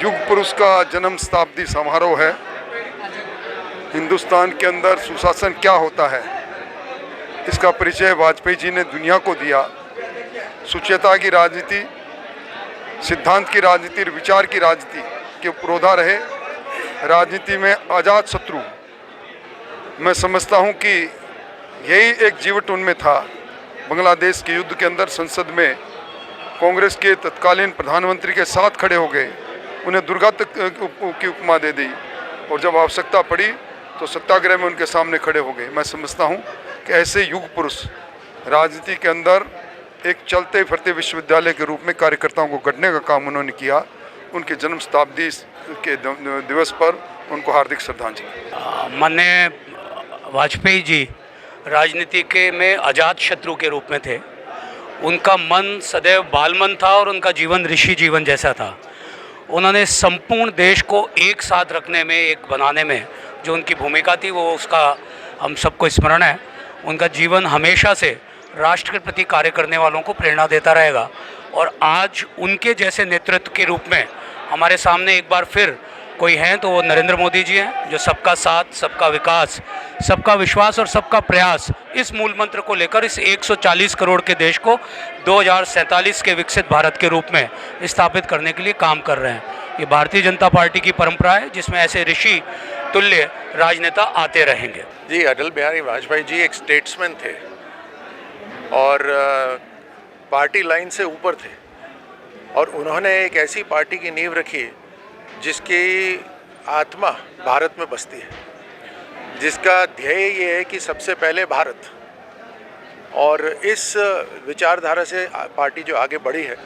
युग पुरुष का जन्म शताब्दी समारोह है। हिंदुस्तान के अंदर सुशासन क्या होता है, इसका परिचय वाजपेयी जी ने दुनिया को दिया। सुचिता की राजनीति, सिद्धांत की राजनीति, विचार की राजनीति के पुरोधा रहे। राजनीति में आज़ाद शत्रु, मैं समझता हूं कि यही एक जीवट उनमें था। बांग्लादेश के युद्ध के अंदर संसद में कांग्रेस के तत्कालीन प्रधानमंत्री के साथ खड़े हो गए, उन्हें दुर्गा तक की उपमा दे दी, और जब आवश्यकता पड़ी तो सत्याग्रह में उनके सामने खड़े हो गए। मैं समझता हूं कि ऐसे युग पुरुष राजनीति के अंदर एक चलते फिरते विश्वविद्यालय के रूप में कार्यकर्ताओं को गढ़ने का काम उन्होंने किया। उनके जन्म शताब्दी के दिवस पर उनको हार्दिक श्रद्धांजलि। माननीय वाजपेयी जी राजनीति के में अजात शत्रु के रूप में थे। उनका मन सदैव बालमन था और उनका जीवन ऋषि जीवन जैसा था। उन्होंने संपूर्ण देश को एक साथ रखने में, एक बनाने में जो उनकी भूमिका थी, वो उसका हम सबको स्मरण है। उनका जीवन हमेशा से राष्ट्र के प्रति कार्य करने वालों को प्रेरणा देता रहेगा। और आज उनके जैसे नेतृत्व के रूप में हमारे सामने एक बार फिर कोई हैं तो वो नरेंद्र मोदी जी हैं, जो सबका साथ, सबका विकास, सबका विश्वास और सबका प्रयास, इस मूल मंत्र को लेकर इस 140 करोड़ के देश को 2047 के विकसित भारत के रूप में स्थापित करने के लिए काम कर रहे हैं। ये भारतीय जनता पार्टी की परंपरा है, जिसमें ऐसे ऋषि तुल्य राजनेता आते रहेंगे। जी, अटल बिहारी वाजपेयी जी एक स्टेट्समैन थे और पार्टी लाइन से ऊपर थे, और उन्होंने एक ऐसी पार्टी की नींव रखी जिसकी आत्मा भारत में बसती है, जिसका ध्येय ये है कि सबसे पहले भारत। और इस विचारधारा से पार्टी जो आगे बढ़ी है,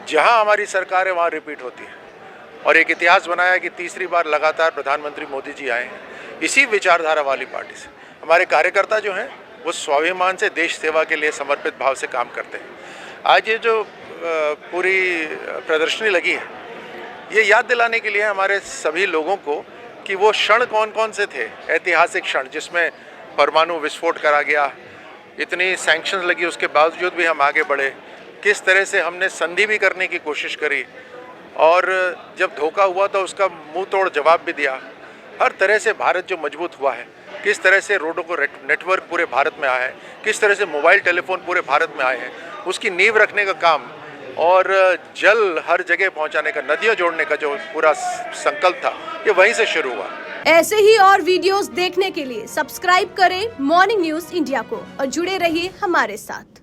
जहां हमारी सरकार है वहां रिपीट होती है, और एक इतिहास बनाया कि तीसरी बार लगातार प्रधानमंत्री मोदी जी आए हैं इसी विचारधारा वाली पार्टी से। हमारे कार्यकर्ता जो हैं वो स्वाभिमान से देश सेवा के लिए समर्पित भाव से काम करते हैं। आज ये जो पूरी प्रदर्शनी लगी है, ये याद दिलाने के लिए हमारे सभी लोगों को कि वो क्षण कौन कौन से थे, ऐतिहासिक क्षण जिसमें परमाणु विस्फोट करा गया, इतनी सैंक्शंस लगी, उसके बावजूद भी हम आगे बढ़े, किस तरह से हमने संधि भी करने की कोशिश करी, और जब धोखा हुआ तो उसका मुंह तोड़ जवाब भी दिया। हर तरह से भारत जो मजबूत हुआ है, किस तरह से रोडों को नेटवर्क पूरे भारत में आया है, किस तरह से मोबाइल टेलीफोन पूरे भारत में आए हैं, उसकी नींव रखने का काम और जल हर जगह पहुंचाने का, नदियां जोड़ने का जो पूरा संकल्प था, ये वहीं से शुरू हुआ। ऐसे ही और वीडियोस देखने के लिए सब्सक्राइब करें मॉर्निंग न्यूज इंडिया को और जुड़े रहिए हमारे साथ।